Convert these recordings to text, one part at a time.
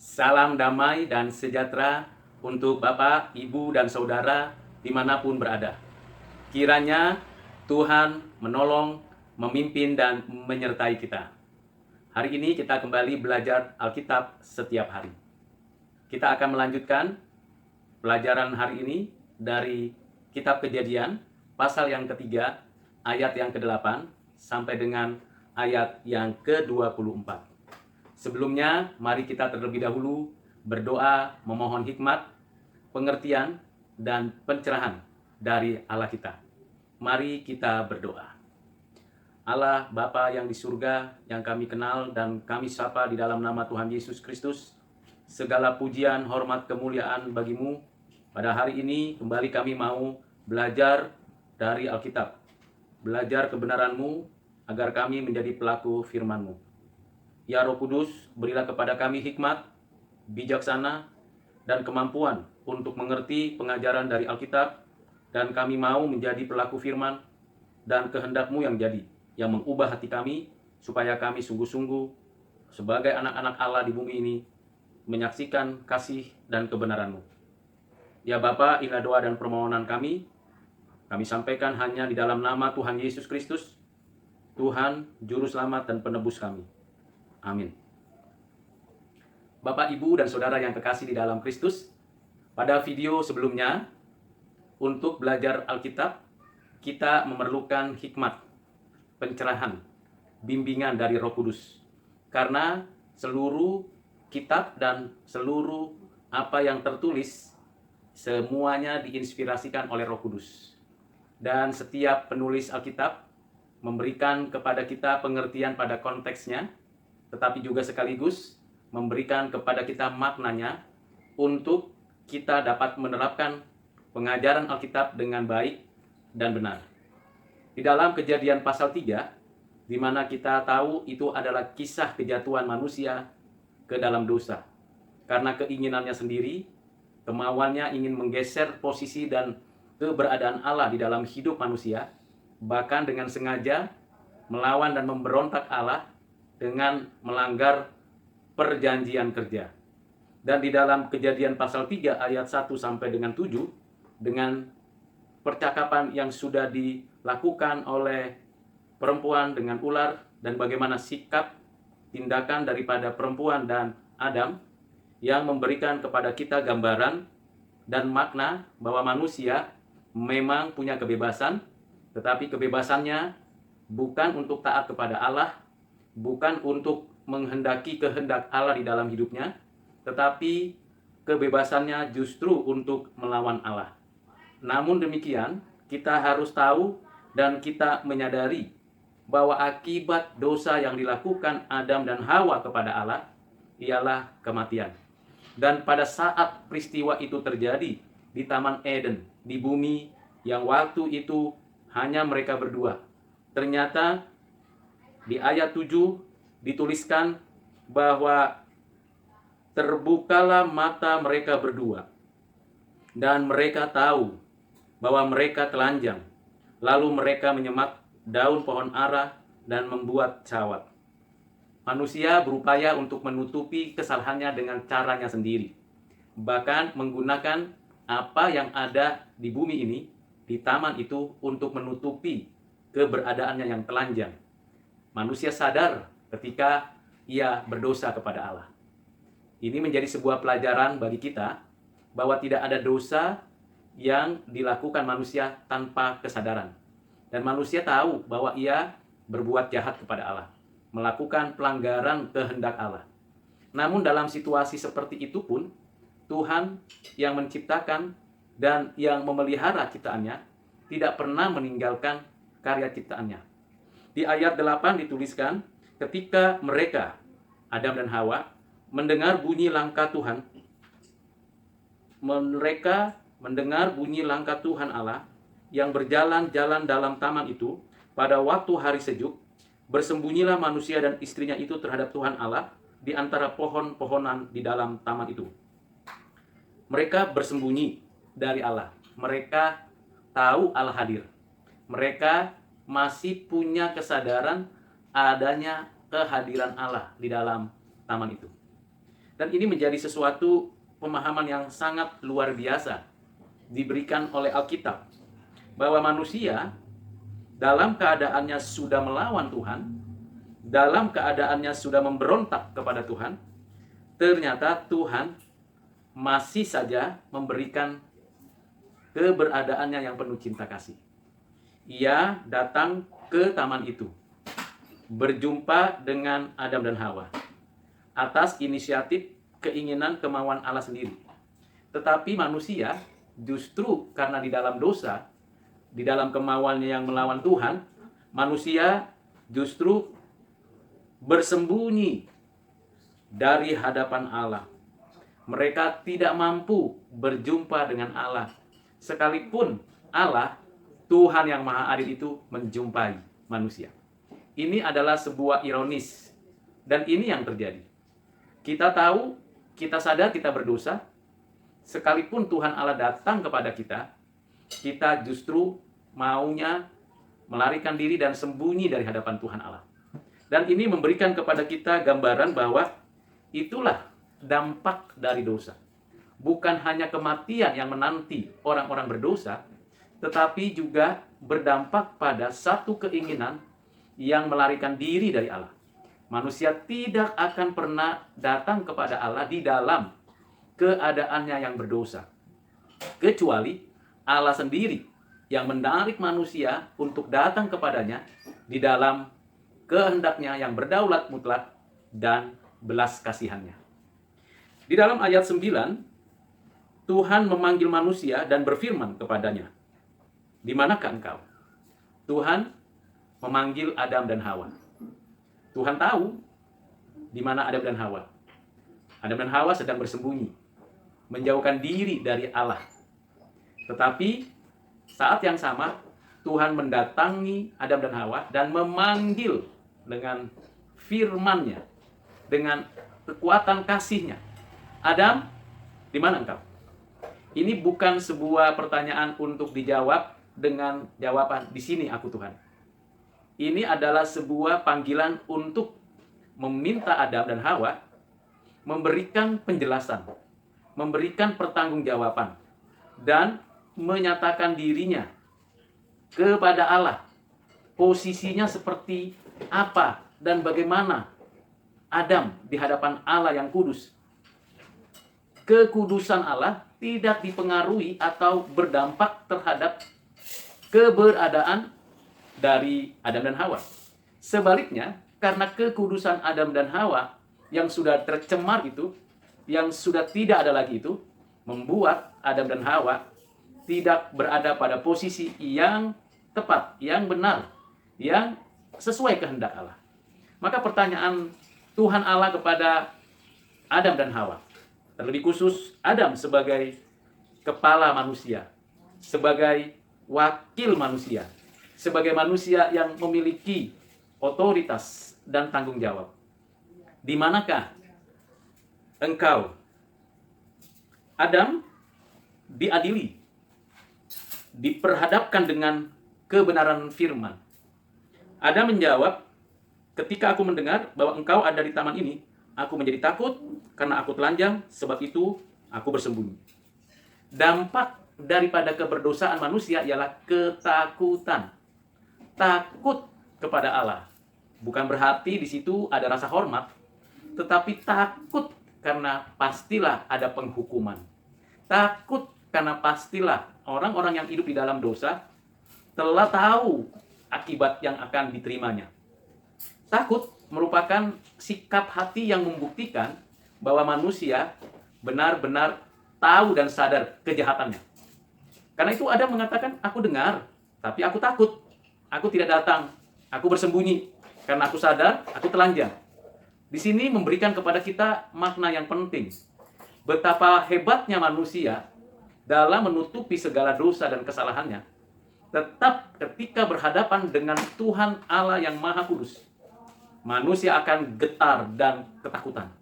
Salam damai dan sejahtera untuk Bapak, Ibu, dan Saudara dimanapun berada. Kiranya Tuhan menolong, memimpin, dan menyertai kita. Hari ini kita kembali belajar Alkitab setiap hari. Kita akan melanjutkan pelajaran hari ini dari Kitab Kejadian, pasal yang ketiga, ayat yang ke-8, sampai dengan ayat yang ke-24. Sebelumnya, mari kita terlebih dahulu berdoa memohon hikmat, pengertian, dan pencerahan dari Allah kita. Mari kita berdoa. Allah Bapa yang di surga, yang kami kenal dan kami sapa di dalam nama Tuhan Yesus Kristus, segala pujian, hormat, kemuliaan bagimu. Pada hari ini kembali kami mau belajar dari Alkitab, belajar kebenaran-Mu agar kami menjadi pelaku firman-Mu. Ya Roh Kudus, berilah kepada kami hikmat, bijaksana, dan kemampuan untuk mengerti pengajaran dari Alkitab, dan kami mau menjadi pelaku firman dan kehendak-Mu yang jadi, yang mengubah hati kami, supaya kami sungguh-sungguh sebagai anak-anak Allah di bumi ini, menyaksikan kasih dan kebenaran-Mu. Ya Bapa, inilah doa dan permohonan kami sampaikan hanya di dalam nama Tuhan Yesus Kristus, Tuhan, Juru Selamat dan Penebus kami. Amin. Bapak, Ibu, dan Saudara yang kekasih di dalam Kristus, pada video sebelumnya, untuk belajar Alkitab, kita memerlukan hikmat, pencerahan, bimbingan dari Roh Kudus. Karena seluruh kitab dan seluruh apa yang tertulis, semuanya diinspirasikan oleh Roh Kudus. Dan setiap penulis Alkitab memberikan kepada kita pengertian pada konteksnya, tetapi juga sekaligus memberikan kepada kita maknanya untuk kita dapat menerapkan pengajaran Alkitab dengan baik dan benar. Di dalam Kejadian pasal 3, di mana kita tahu itu adalah kisah kejatuhan manusia ke dalam dosa. Karena keinginannya sendiri, kemauannya ingin menggeser posisi dan keberadaan Allah di dalam hidup manusia, bahkan dengan sengaja melawan dan memberontak Allah dengan melanggar perjanjian kerja. Dan di dalam Kejadian pasal 3 ayat 1 sampai dengan 7, dengan percakapan yang sudah dilakukan oleh perempuan dengan ular, dan bagaimana sikap tindakan daripada perempuan dan Adam, yang memberikan kepada kita gambaran dan makna bahwa manusia memang punya kebebasan, tetapi kebebasannya bukan untuk taat kepada Allah, bukan untuk menghendaki kehendak Allah di dalam hidupnya, tetapi kebebasannya justru untuk melawan Allah. Namun demikian, kita harus tahu dan kita menyadari bahwa akibat dosa yang dilakukan Adam dan Hawa kepada Allah ialah kematian. Dan pada saat peristiwa itu terjadi di Taman Eden, di bumi yang waktu itu hanya mereka berdua, ternyata di ayat 7 dituliskan bahwa terbukalah mata mereka berdua, dan mereka tahu bahwa mereka telanjang. Lalu mereka menyemat daun pohon ara dan membuat cawat. Manusia berupaya untuk menutupi kesalahannya dengan caranya sendiri, bahkan menggunakan apa yang ada di bumi ini, di taman itu, untuk menutupi keberadaannya yang telanjang. Manusia sadar ketika ia berdosa kepada Allah. Ini menjadi sebuah pelajaran bagi kita bahwa tidak ada dosa yang dilakukan manusia tanpa kesadaran. Dan manusia tahu bahwa ia berbuat jahat kepada Allah, melakukan pelanggaran kehendak Allah. Namun dalam situasi seperti itu pun, Tuhan yang menciptakan dan yang memelihara ciptaannya tidak pernah meninggalkan karya ciptaannya. Di ayat 8 dituliskan, ketika mereka, Adam dan Hawa, mendengar bunyi langkah Tuhan, mereka mendengar bunyi langkah Tuhan Allah yang berjalan-jalan dalam taman itu pada waktu hari sejuk, bersembunyilah manusia dan istrinya itu terhadap Tuhan Allah di antara pohon-pohonan di dalam taman itu. Mereka bersembunyi dari Allah. Mereka tahu Allah hadir. Mereka masih punya kesadaran adanya kehadiran Allah di dalam taman itu. Dan ini menjadi sesuatu pemahaman yang sangat luar biasa diberikan oleh Alkitab, bahwa manusia dalam keadaannya sudah melawan Tuhan, dalam keadaannya sudah memberontak kepada Tuhan, ternyata Tuhan masih saja memberikan keberadaannya yang penuh cinta kasih. Ia datang ke taman itu, berjumpa dengan Adam dan Hawa atas inisiatif keinginan kemauan Allah sendiri. Tetapi manusia justru karena di dalam dosa, di dalam kemauannya yang melawan Tuhan, manusia justru bersembunyi dari hadapan Allah. Mereka tidak mampu berjumpa dengan Allah. Sekalipun Allah, Tuhan yang Maha Adil itu menjumpai manusia. Ini adalah sebuah ironis. Dan ini yang terjadi. Kita tahu, kita sadar kita berdosa. Sekalipun Tuhan Allah datang kepada kita, kita justru maunya melarikan diri dan sembunyi dari hadapan Tuhan Allah. Dan ini memberikan kepada kita gambaran bahwa itulah dampak dari dosa. Bukan hanya kematian yang menanti orang-orang berdosa, tetapi juga berdampak pada satu keinginan yang melarikan diri dari Allah. Manusia tidak akan pernah datang kepada Allah di dalam keadaannya yang berdosa, kecuali Allah sendiri yang menarik manusia untuk datang kepadanya di dalam kehendaknya yang berdaulat mutlak dan belas kasihannya. Di dalam ayat 9, Tuhan memanggil manusia dan berfirman kepadanya, "Di manakah engkau?" Tuhan memanggil Adam dan Hawa. Tuhan tahu di mana Adam dan Hawa. Adam dan Hawa sedang bersembunyi, menjauhkan diri dari Allah. Tetapi saat yang sama, Tuhan mendatangi Adam dan Hawa dan memanggil dengan firman-Nya, dengan kekuatan kasih-Nya. "Adam, di mana engkau?" Ini bukan sebuah pertanyaan untuk dijawab dengan jawaban, "Di sini aku Tuhan." Ini adalah sebuah panggilan untuk meminta Adam dan Hawa memberikan penjelasan, memberikan pertanggungjawaban, dan menyatakan dirinya kepada Allah. Posisinya seperti apa dan bagaimana Adam di hadapan Allah yang kudus. Kekudusan Allah tidak dipengaruhi atau berdampak terhadap keberadaan dari Adam dan Hawa. Sebaliknya, karena kekudusan Adam dan Hawa yang sudah tercemar itu, yang sudah tidak ada lagi itu, membuat Adam dan Hawa tidak berada pada posisi yang tepat, yang benar, yang sesuai kehendak Allah. Maka pertanyaan Tuhan Allah kepada Adam dan Hawa, terlebih khusus Adam sebagai kepala manusia, sebagai wakil manusia, sebagai manusia yang memiliki otoritas dan tanggung jawab. Di manakah engkau? Adam diadili, diperhadapkan dengan kebenaran firman. Adam menjawab, "Ketika aku mendengar bahwa engkau ada di taman ini, aku menjadi takut karena aku telanjang, sebab itu aku bersembunyi." Dampak daripada keberdosaan manusia ialah ketakutan. Takut kepada Allah. Bukan berarti di situ ada rasa hormat, tetapi takut karena pastilah ada penghukuman. Takut karena pastilah orang-orang yang hidup di dalam dosa telah tahu akibat yang akan diterimanya. Takut merupakan sikap hati yang membuktikan bahwa manusia benar-benar tahu dan sadar kejahatannya. Karena itu Adam mengatakan, "Aku dengar, tapi aku takut. Aku tidak datang. Aku bersembunyi karena aku sadar aku telanjang." Di sini memberikan kepada kita makna yang penting. Betapa hebatnya manusia dalam menutupi segala dosa dan kesalahannya. Tetap ketika berhadapan dengan Tuhan Allah yang Maha Kudus, manusia akan getar dan ketakutan.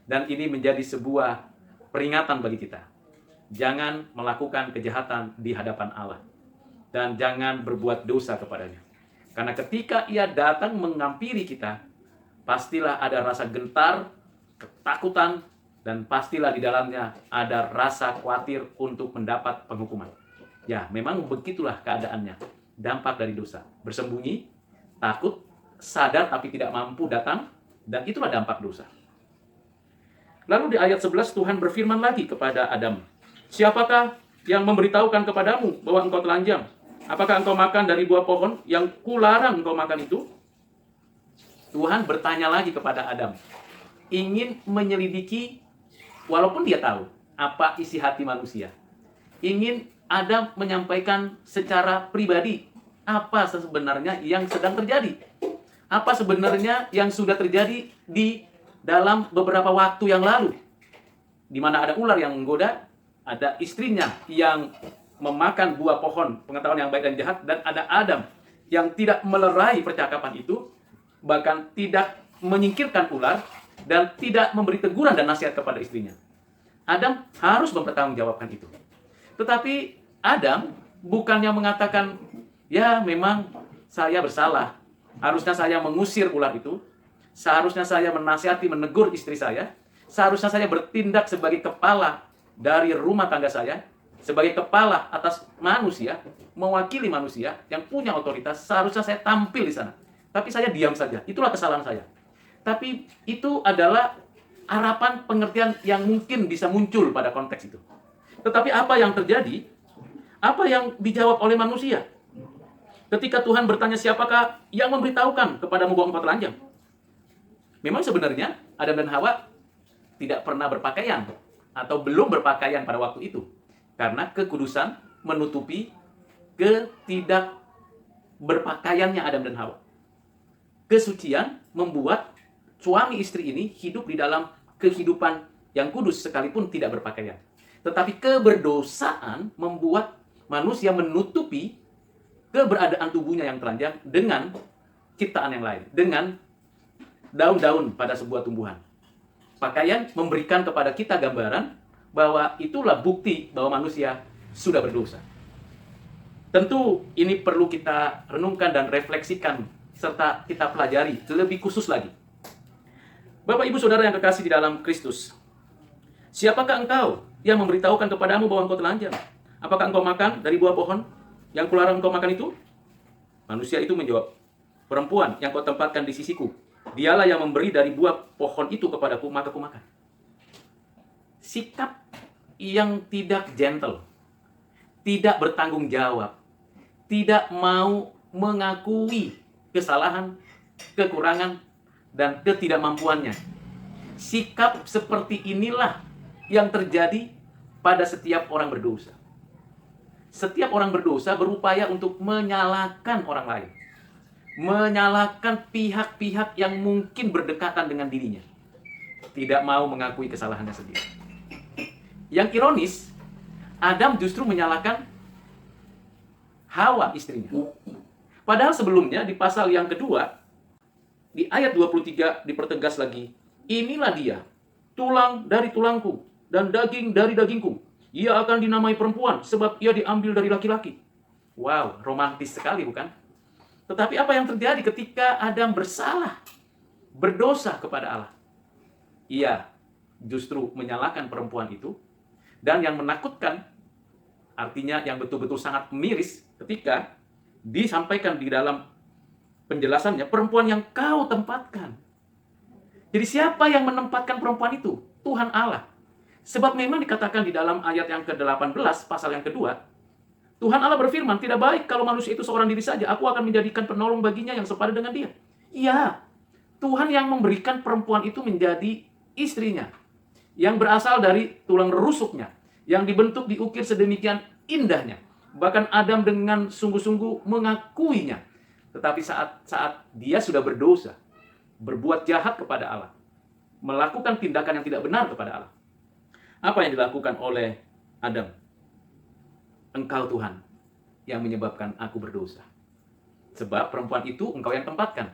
Dan ini menjadi sebuah peringatan bagi kita. Jangan melakukan kejahatan di hadapan Allah. Dan jangan berbuat dosa kepadanya. Karena ketika Ia datang menghampiri kita, pastilah ada rasa gentar, ketakutan, Dan pastilah di dalamnya ada rasa khawatir untuk mendapat penghukuman. Ya, memang begitulah keadaannya. Dampak dari dosa. Bersembunyi, takut, sadar tapi tidak mampu datang, dan itulah dampak dosa. Lalu di ayat 11 Tuhan berfirman lagi kepada Adam, "Siapakah yang memberitahukan kepadamu bahwa engkau telanjang? Apakah engkau makan dari buah pohon yang kularang engkau makan itu?" Tuhan bertanya lagi kepada Adam, ingin menyelidiki, walaupun dia tahu apa isi hati manusia. Ingin Adam menyampaikan secara pribadi apa sebenarnya yang sedang terjadi. Apa sebenarnya yang sudah terjadi di dalam beberapa waktu yang lalu. Di mana ada ular yang menggoda, ada istrinya yang memakan buah pohon pengetahuan yang baik dan jahat, dan ada Adam yang tidak melerai percakapan itu, bahkan tidak menyingkirkan ular, dan tidak memberi teguran dan nasihat kepada istrinya. Adam harus mempertanggungjawabkan itu. Tetapi Adam bukannya mengatakan, ya memang saya bersalah, harusnya saya mengusir ular itu, seharusnya saya menasihati, menegur istri saya, seharusnya saya bertindak sebagai kepala dari rumah tangga saya, sebagai kepala atas manusia, mewakili manusia yang punya otoritas, seharusnya saya tampil di sana. Tapi saya diam saja, itulah kesalahan saya. Tapi itu adalah harapan pengertian yang mungkin bisa muncul pada konteks itu. Tetapi apa yang terjadi? Apa yang dijawab oleh manusia? Ketika Tuhan bertanya, siapakah yang memberitahukan kepadamu bahwa engkau telanjang? Memang sebenarnya Adam dan Hawa tidak pernah berpakaian atau belum berpakaian pada waktu itu. Karena kekudusan menutupi ketidak berpakaiannya Adam dan Hawa. Kesucian membuat suami istri ini hidup di dalam kehidupan yang kudus sekalipun tidak berpakaian. Tetapi keberdosaan membuat manusia menutupi keberadaan tubuhnya yang telanjang dengan ciptaan yang lain, dengan daun-daun pada sebuah tumbuhan. Pakaian memberikan kepada kita gambaran bahwa itulah bukti bahwa manusia sudah berdosa. Tentu ini perlu kita renungkan dan refleksikan serta kita pelajari lebih khusus lagi. Bapak, Ibu, Saudara yang kekasih di dalam Kristus, siapakah engkau yang memberitahukan kepadamu bahwa engkau telanjang? Apakah engkau makan dari buah pohon yang kularang engkau makan itu? Manusia itu menjawab, perempuan yang kau tempatkan di sisiku, dialah yang memberi dari buah pohon itu kepadaku, maka ku makan. Sikap yang tidak gentle, tidak bertanggung jawab, tidak mau mengakui kesalahan, kekurangan, dan ketidakmampuannya. Sikap seperti inilah yang terjadi pada setiap orang berdosa. Setiap orang berdosa berupaya untuk menyalahkan orang lain. Menyalahkan pihak-pihak yang mungkin berdekatan dengan dirinya. Tidak mau mengakui kesalahannya sendiri. Yang ironis, Adam justru menyalahkan Hawa istrinya. Padahal sebelumnya di pasal yang kedua, di ayat 23 dipertegas lagi, inilah dia, tulang dari tulangku dan daging dari dagingku. Ia akan dinamai perempuan sebab ia diambil dari laki-laki. Wow, romantis sekali bukan? Tetapi apa yang terjadi ketika Adam bersalah, berdosa kepada Allah? Ia justru menyalahkan perempuan itu, dan yang menakutkan, artinya yang betul-betul sangat miris ketika disampaikan di dalam penjelasannya, perempuan yang kau tempatkan. Jadi siapa yang menempatkan perempuan itu? Tuhan Allah. Sebab memang dikatakan di dalam ayat yang ke-18, pasal yang kedua, Tuhan Allah berfirman, tidak baik kalau manusia itu seorang diri saja, aku akan menjadikan penolong baginya yang sepadan dengan dia. Iya, Tuhan yang memberikan perempuan itu menjadi istrinya, yang berasal dari tulang rusuknya, yang dibentuk diukir sedemikian indahnya. Bahkan Adam dengan sungguh-sungguh mengakuinya. Tetapi saat dia sudah berdosa, berbuat jahat kepada Allah, melakukan tindakan yang tidak benar kepada Allah, apa yang dilakukan oleh Adam? Engkau Tuhan yang menyebabkan aku berdosa. Sebab perempuan itu engkau yang tempatkan.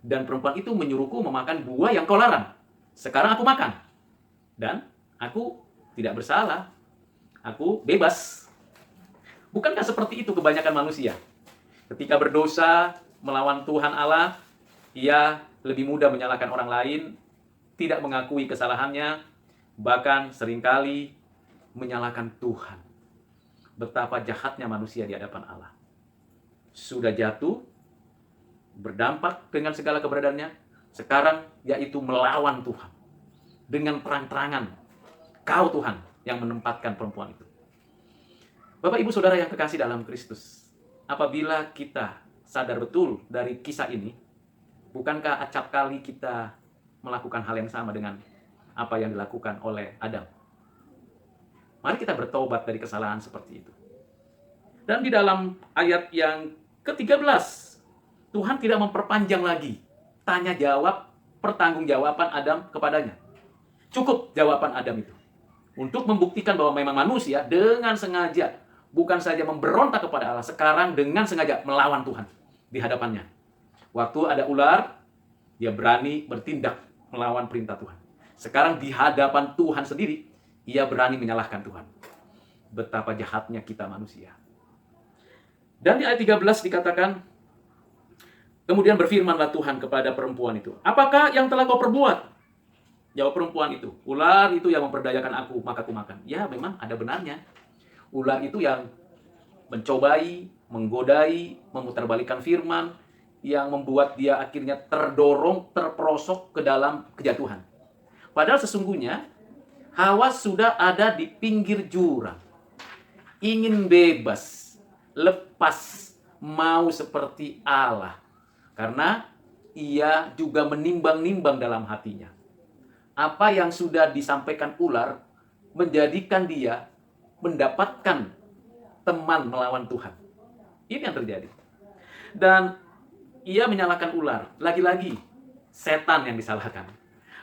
Dan perempuan itu menyuruhku memakan buah yang kau larang. Sekarang aku makan. Dan aku tidak bersalah. Aku bebas. Bukankah seperti itu kebanyakan manusia? Ketika berdosa melawan Tuhan Allah, ia lebih mudah menyalahkan orang lain, tidak mengakui kesalahannya, bahkan seringkali menyalahkan Tuhan. Betapa jahatnya manusia di hadapan Allah. Sudah jatuh, berdampak dengan segala keberadaannya, sekarang yaitu melawan Tuhan. Dengan terang-terangan, Kau Tuhan yang menempatkan perempuan itu. Bapak, Ibu, Saudara yang kekasih dalam Kristus, apabila kita sadar betul dari kisah ini, bukankah acap kali kita melakukan hal yang sama dengan apa yang dilakukan oleh Adam? Mari kita bertobat dari kesalahan seperti itu. Dan di dalam ayat yang ke-13, Tuhan tidak memperpanjang lagi tanya jawab pertanggungjawaban Adam kepadanya. Cukup jawaban Adam itu untuk membuktikan bahwa memang manusia dengan sengaja bukan saja memberontak kepada Allah, sekarang dengan sengaja melawan Tuhan di hadapannya. Waktu ada ular, dia berani bertindak melawan perintah Tuhan. Sekarang di hadapan Tuhan sendiri, ia berani menyalahkan Tuhan. Betapa jahatnya kita manusia. Dan di ayat 13 dikatakan, kemudian berfirmanlah Tuhan kepada perempuan itu, apakah yang telah kau perbuat? Jawab perempuan itu, ular itu yang memperdayakan aku, maka aku makan. Ya, memang ada benarnya. Ular itu yang mencobai, menggodai, memutarbalikkan firman, yang membuat dia akhirnya terdorong, terperosok ke dalam kejatuhan. Padahal sesungguhnya, Hawa sudah ada di pinggir jurang. Ingin bebas, lepas, mau seperti Allah. Karena ia juga menimbang-nimbang dalam hatinya. Apa yang sudah disampaikan ular menjadikan dia mendapatkan teman melawan Tuhan. Ini yang terjadi. Dan ia menyalahkan ular. Lagi-lagi setan yang disalahkan.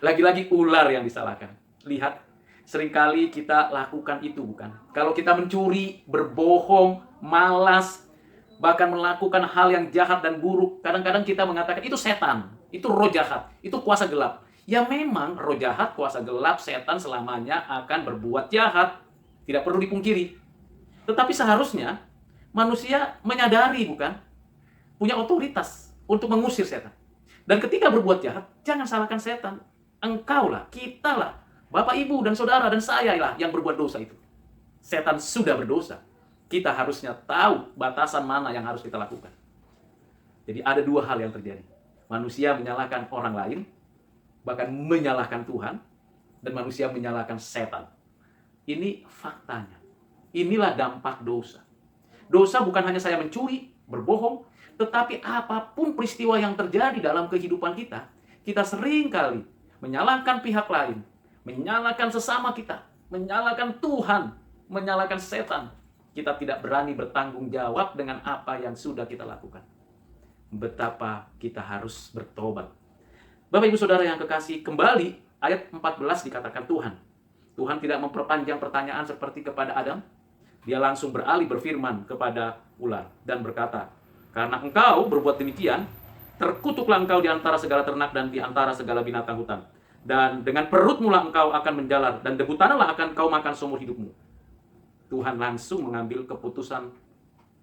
Lagi-lagi ular yang disalahkan. Lihat, seringkali kita lakukan itu, bukan? Kalau kita mencuri, berbohong, malas, bahkan melakukan hal yang jahat dan buruk, kadang-kadang kita mengatakan itu setan, itu roh jahat, itu kuasa gelap. Ya memang roh jahat, kuasa gelap, setan selamanya akan berbuat jahat. Tidak perlu dipungkiri. Tetapi seharusnya manusia menyadari, bukan? Punya otoritas untuk mengusir setan. Dan ketika berbuat jahat, jangan salahkan setan. Engkaulah, kitalah, Bapak, Ibu, dan Saudara, dan saya lah yang berbuat dosa itu. Setan sudah berdosa. Kita harusnya tahu batasan mana yang harus kita lakukan. Jadi ada dua hal yang terjadi. Manusia menyalahkan orang lain, bahkan menyalahkan Tuhan, dan manusia menyalahkan setan. Ini faktanya. Inilah dampak dosa. Dosa bukan hanya saya mencuri, berbohong, tetapi apapun peristiwa yang terjadi dalam kehidupan kita, kita seringkali menyalahkan pihak lain, menyalahkan sesama kita, menyalahkan Tuhan, menyalahkan setan. Kita tidak berani bertanggung jawab dengan apa yang sudah kita lakukan. Betapa kita harus bertobat. Bapak, Ibu, Saudara yang kekasih, kembali ayat 14 dikatakan Tuhan. Tuhan tidak memperpanjang pertanyaan seperti kepada Adam. Dia langsung beralih berfirman kepada ular dan berkata, karena engkau berbuat demikian, terkutuklah engkau di antara segala ternak dan di antara segala binatang hutan. Dan dengan perut mula engkau akan menjalar, dan debu tanahlah akan kau makan seumur hidupmu. Tuhan langsung mengambil keputusan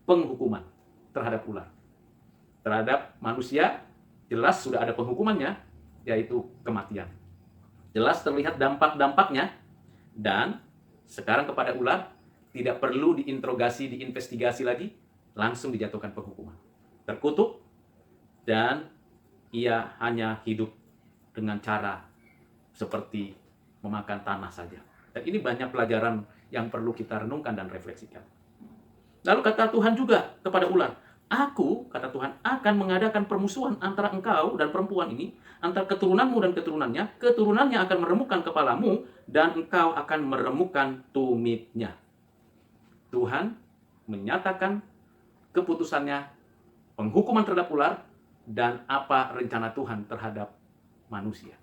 penghukuman terhadap ular. Terhadap manusia, jelas sudah ada penghukumannya, yaitu kematian. Jelas terlihat dampak-dampaknya, dan sekarang kepada ular, tidak perlu diinterogasi, diinvestigasi lagi, langsung dijatuhkan penghukuman. Terkutuk, dan ia hanya hidup dengan cara seperti memakan tanah saja. Dan ini banyak pelajaran yang perlu kita renungkan dan refleksikan. Lalu kata Tuhan juga kepada ular, aku, kata Tuhan, akan mengadakan permusuhan antara engkau dan perempuan ini, antara keturunanmu dan keturunannya, keturunannya akan meremukkan kepalamu, dan engkau akan meremukkan tumitnya. Tuhan menyatakan keputusannya, penghukuman terhadap ular, dan apa rencana Tuhan terhadap manusia.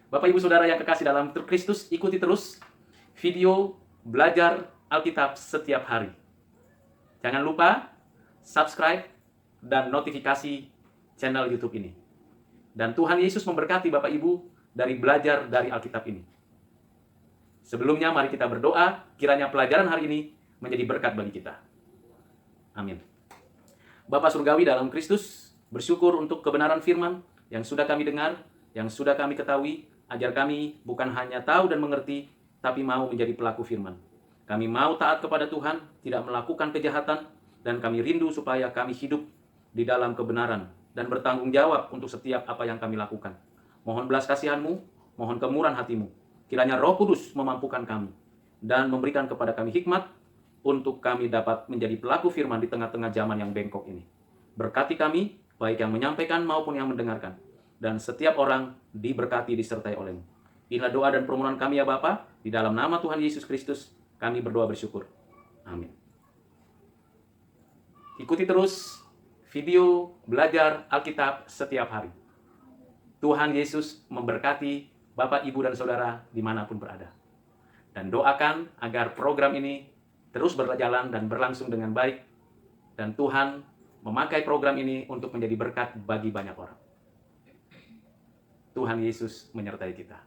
Bapak, Ibu, Saudara yang kekasih dalam Kristus, ikuti terus video belajar Alkitab setiap hari. Jangan lupa subscribe dan notifikasi channel YouTube ini. Dan Tuhan Yesus memberkati Bapak Ibu dari belajar dari Alkitab ini. Sebelumnya mari kita berdoa, kiranya pelajaran hari ini menjadi berkat bagi kita. Amin. Bapa Surgawi dalam Kristus, bersyukur untuk kebenaran firman yang sudah kami dengar, yang sudah kami ketahui. Ajar kami bukan hanya tahu dan mengerti, tapi mau menjadi pelaku firman. Kami mau taat kepada Tuhan, tidak melakukan kejahatan, dan kami rindu supaya kami hidup di dalam kebenaran dan bertanggung jawab untuk setiap apa yang kami lakukan. Mohon belas kasihan-Mu, mohon kemurahan hati-Mu. Kiranya Roh Kudus memampukan kami dan memberikan kepada kami hikmat untuk kami dapat menjadi pelaku firman di tengah-tengah zaman yang bengkok ini. Berkati kami, baik yang menyampaikan maupun yang mendengarkan. Dan setiap orang diberkati disertai oleh-Mu. Inilah doa dan permohonan kami ya Bapa, di dalam nama Tuhan Yesus Kristus, kami berdoa bersyukur. Amin. Ikuti terus video belajar Alkitab setiap hari. Tuhan Yesus memberkati Bapak, Ibu, dan Saudara dimanapun berada. Dan doakan agar program ini terus berjalan dan berlangsung dengan baik. Dan Tuhan memakai program ini untuk menjadi berkat bagi banyak orang. Tuhan Yesus menyertai kita.